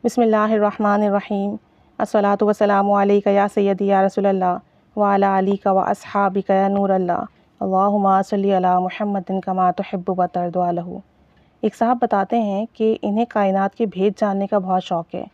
بسم اللہ الرحمن الرحیم الصلاۃ والسلام علیک یا سیدی یا رسول اللہ وعلی علیک و اصحابک یا نور اللہ اللہم صلی علی محمد کما تحب و ترضی عنہ۔ ایک صاحب بتاتے ہیں کہ انہیں کائنات کے بھید جاننے کا بہت شوق ہے،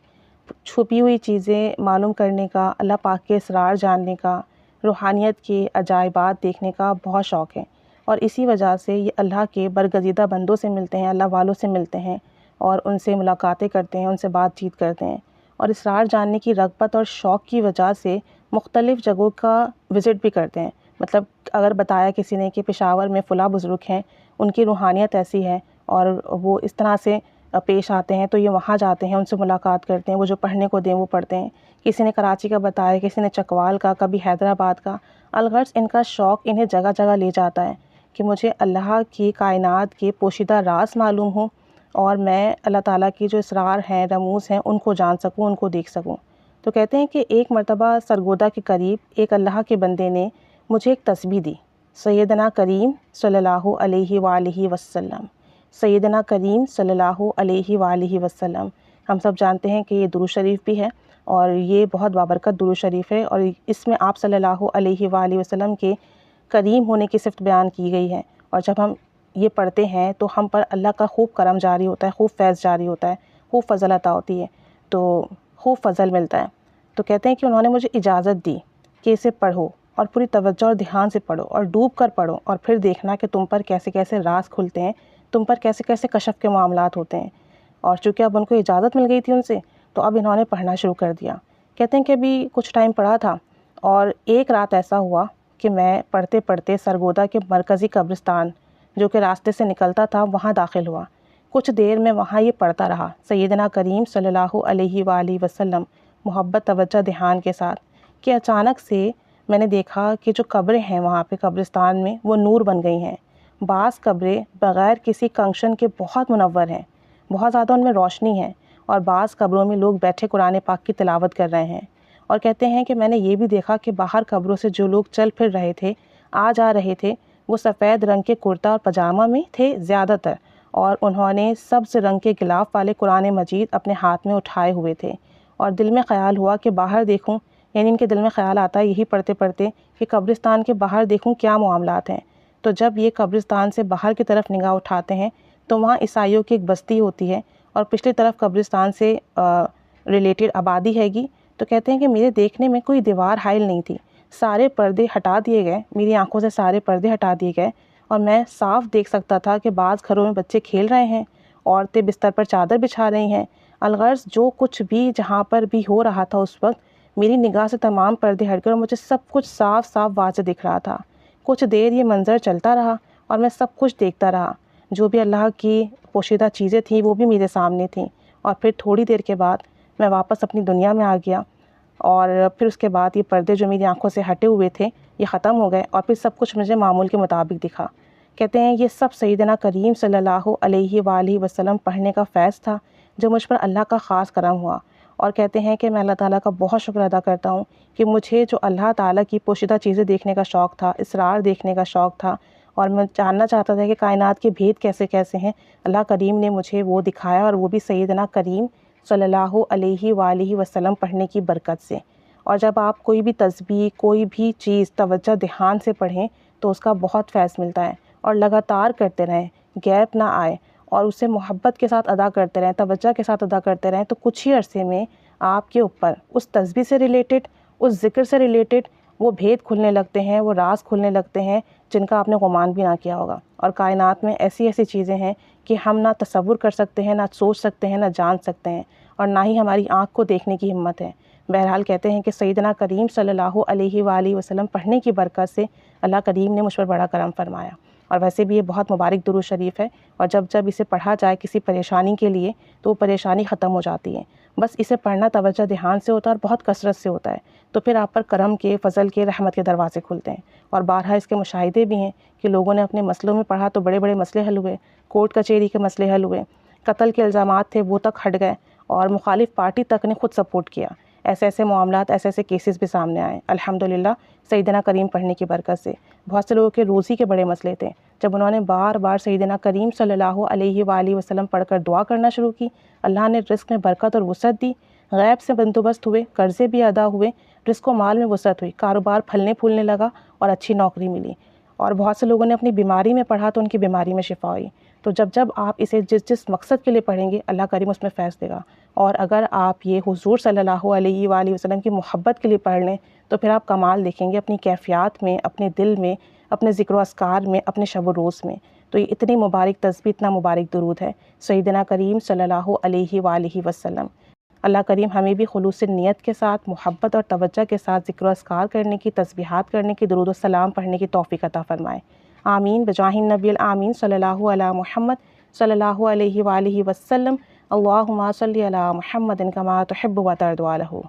چھپی ہوئی چیزیں معلوم کرنے کا، اللہ پاک کے اسرار جاننے کا، روحانیت کے عجائبات دیکھنے کا بہت شوق ہے، اور اسی وجہ سے یہ اللہ کے برگزیدہ بندوں سے ملتے ہیں، اللہ والوں سے ملتے ہیں اور ان سے ملاقاتیں کرتے ہیں، ان سے بات چیت کرتے ہیں، اور اسرار جاننے کی رغبت اور شوق کی وجہ سے مختلف جگہوں کا وزٹ بھی کرتے ہیں۔ مطلب اگر بتایا کسی نے کہ پشاور میں فلاں بزرگ ہیں، ان کی روحانیت ایسی ہے اور وہ اس طرح سے پیش آتے ہیں، تو یہ وہاں جاتے ہیں، ان سے ملاقات کرتے ہیں، وہ جو پڑھنے کو دیں وہ پڑھتے ہیں۔ کسی نے کراچی کا بتایا، کسی نے چکوال کا، کبھی حیدرآباد کا۔ الغرض ان کا شوق انہیں جگہ جگہ لے جاتا ہے کہ مجھے اللہ کی کائنات کے پوشیدہ راز معلوم ہوں اور میں اللہ تعالیٰ کی جو اسرار ہیں، رموز ہیں، ان کو جان سکوں، ان کو دیکھ سکوں۔ تو کہتے ہیں کہ ایک مرتبہ سرگودا کے قریب ایک اللہ کے بندے نے مجھے ایک تسبیح دی، سیدنا کریم صلی اللہ علیہ وآلہ وسلم، سیدنا کریم صلی اللہ علیہ وآلہ وسلم۔ ہم سب جانتے ہیں کہ یہ درود شریف بھی ہے اور یہ بہت بابرکت درود شریف ہے، اور اس میں آپ صلی اللہ علیہ وآلہ وسلم کے کریم ہونے کی صفت بیان کی گئی ہے، اور جب ہم یہ پڑھتے ہیں تو ہم پر اللہ کا خوب کرم جاری ہوتا ہے، خوب فیض جاری ہوتا ہے، خوب فضل عطا ہوتی ہے، تو خوب فضل ملتا ہے۔ تو کہتے ہیں کہ انہوں نے مجھے اجازت دی کہ اسے پڑھو اور پوری توجہ اور دھیان سے پڑھو اور ڈوب کر پڑھو، اور پھر دیکھنا کہ تم پر کیسے کیسے راز کھلتے ہیں، تم پر کیسے کیسے کشف کے معاملات ہوتے ہیں۔ اور چونکہ اب ان کو اجازت مل گئی تھی ان سے، تو اب انہوں نے پڑھنا شروع کر دیا۔ کہتے ہیں کہ ابھی کچھ ٹائم پڑھا تھا اور ایک رات ایسا ہوا کہ میں پڑھتے پڑھتے سرگودا کے مرکزی قبرستان جو کہ راستے سے نکلتا تھا وہاں داخل ہوا۔ کچھ دیر میں وہاں یہ پڑھتا رہا، سیدنا کریم صلی اللہ علیہ وآلہ وسلم، محبت، توجہ، دھیان کے ساتھ، کہ اچانک سے میں نے دیکھا کہ جو قبریں ہیں وہاں پہ قبرستان میں وہ نور بن گئی ہیں۔ بعض قبریں بغیر کسی کنکشن کے بہت منور ہیں، بہت زیادہ ان میں روشنی ہے، اور بعض قبروں میں لوگ بیٹھے قرآن پاک کی تلاوت کر رہے ہیں۔ اور کہتے ہیں کہ میں نے یہ بھی دیکھا کہ باہر قبروں سے جو لوگ چل پھر رہے تھے، آ جا رہے تھے، وہ سفید رنگ کے کرتا اور پاجامہ میں تھے زیادہ تر، اور انہوں نے سبز رنگ کے غلاف والے قرآن مجید اپنے ہاتھ میں اٹھائے ہوئے تھے۔ اور دل میں خیال ہوا کہ باہر دیکھوں، یعنی ان کے دل میں خیال آتا ہے یہی پڑھتے پڑھتے کہ قبرستان کے باہر دیکھوں کیا معاملات ہیں۔ تو جب یہ قبرستان سے باہر کی طرف نگاہ اٹھاتے ہیں تو وہاں عیسائیوں کی ایک بستی ہوتی ہے، اور پچھلی طرف قبرستان سے ریلیٹڈ آبادی ہے گی۔ تو کہتے ہیں کہ میرے دیکھنے میں کوئی دیوار حائل نہیں تھی، سارے پردے ہٹا دیے گئے، میری آنکھوں سے سارے پردے ہٹا دیے گئے، اور میں صاف دیکھ سکتا تھا کہ بعض گھروں میں بچے کھیل رہے ہیں، عورتیں بستر پر چادر بچھا رہی ہیں۔ الغرض جو کچھ بھی جہاں پر بھی ہو رہا تھا اس وقت، میری نگاہ سے تمام پردے ہٹ کر مجھے سب کچھ صاف صاف واضح دکھ رہا تھا۔ کچھ دیر یہ منظر چلتا رہا اور میں سب کچھ دیکھتا رہا، جو بھی اللہ کی پوشیدہ چیزیں تھیں وہ بھی میرے سامنے تھیں، اور پھر تھوڑی دیر کے بعد میں واپس اپنی دنیا میں آ گیا، اور پھر اس کے بعد یہ پردے جو میری آنکھوں سے ہٹے ہوئے تھے یہ ختم ہو گئے، اور پھر سب کچھ مجھے معمول کے مطابق دکھا۔ کہتے ہیں یہ سب سیدنا کریم صلی اللہ علیہ وآلہ وسلم پڑھنے کا فیض تھا جو مجھ پر اللہ کا خاص کرم ہوا۔ اور کہتے ہیں کہ میں اللہ تعالیٰ کا بہت شکر ادا کرتا ہوں کہ مجھے جو اللہ تعالیٰ کی پوشیدہ چیزیں دیکھنے کا شوق تھا، اسرار دیکھنے کا شوق تھا، اور میں جاننا چاہتا تھا کہ کائنات کے بھید کیسے کیسے ہیں، اللہ کریم نے مجھے وہ دکھایا، اور وہ بھی سیدنا کریم صلی اللہ علیہ وآلہ وسلم پڑھنے کی برکت سے۔ اور جب آپ کوئی بھی تسبیح، کوئی بھی چیز توجہ دھیان سے پڑھیں تو اس کا بہت فیض ملتا ہے، اور لگاتار کرتے رہیں، گیپ نہ آئے، اور اسے محبت کے ساتھ ادا کرتے رہیں، توجہ کے ساتھ ادا کرتے رہیں، تو کچھ ہی عرصے میں آپ کے اوپر اس تسبیح سے ریلیٹڈ، اس ذکر سے ریلیٹڈ وہ بھید کھلنے لگتے ہیں، وہ راز کھلنے لگتے ہیں جن کا آپ نے گمان بھی نہ کیا ہوگا۔ اور کائنات میں ایسی ایسی چیزیں ہیں کہ ہم نہ تصور کر سکتے ہیں، نہ سوچ سکتے ہیں، نہ جان سکتے ہیں، اور نہ ہی ہماری آنکھ کو دیکھنے کی ہمت ہے۔ بہرحال کہتے ہیں کہ سیدنا کریم صلی اللہ علیہ وآلہ وسلم پڑھنے کی برکت سے اللہ کریم نے مجھ پر بڑا کرم فرمایا۔ اور ویسے بھی یہ بہت مبارک درود شریف ہے، اور جب جب اسے پڑھا جائے کسی پریشانی کے لیے تو وہ پریشانی ختم ہو جاتی ہے۔ بس اسے پڑھنا توجہ دھیان سے ہوتا ہے اور بہت کثرت سے ہوتا ہے، تو پھر آپ پر کرم کے، فضل کے، رحمت کے دروازے کھلتے ہیں۔ اور بارہا اس کے مشاہدے بھی ہیں کہ لوگوں نے اپنے مسئلوں میں پڑھا تو بڑے بڑے مسئلے حل ہوئے، کورٹ کچہری کے مسئلے حل ہوئے، قتل کے الزامات تھے وہ تک ہٹ گئے، اور مخالف پارٹی تک نے خود سپورٹ کیا۔ ایسے ایسے معاملات، ایسے ایسے کیسز بھی سامنے آئے الحمدللہ سیدنا کریم پڑھنے کی برکت سے۔ بہت سے لوگوں کے روزی کے بڑے مسئلے تھے جب انہوں نے بار بار سیدنا کریم صلی اللہ علیہ وآلہ وسلم پڑھ کر دعا کرنا شروع کی، اللہ نے رزق میں برکت اور وسعت دی، غیب سے بندوبست ہوئے، قرضے بھی ادا ہوئے، رزق و مال میں وسعت ہوئی، کاروبار پھلنے پھولنے لگا اور اچھی نوکری ملی۔ اور بہت سے لوگوں نے اپنی بیماری میں پڑھا تو ان کی بیماری میں شفا ہوئی۔ تو جب آپ اسے جس مقصد کے لیے پڑھیں گے اللہ کریم اس میں فیض دے گا۔ اور اگر آپ یہ حضور صلی اللہ علیہ وآلہ وسلم کی محبت کے لیے پڑھ لیں تو پھر آپ کمال دیکھیں گے اپنی کیفیات میں، اپنے دل میں، اپنے ذکر و اذکار میں، اپنے شب و روز میں۔ تو یہ اتنی مبارک تسبیح، اتنا مبارک درود ہے سیدنا کریم صلی اللہ علیہ وآلہ وسلم۔ اللہ کریم ہمیں بھی خلوص نیت کے ساتھ، محبت اور توجہ کے ساتھ ذکر و اذکار کرنے کی، تسبیحات کرنے کی، درود و سلام پڑھنے کی توفیق عطا فرمائے۔ آمین بجاہ النبی الآمین صلی اللہ علی محمد صلی اللہ علیہ وآلہ وسلم۔ اللہم صلی علی محمد کما تحب و ترضی عنہ۔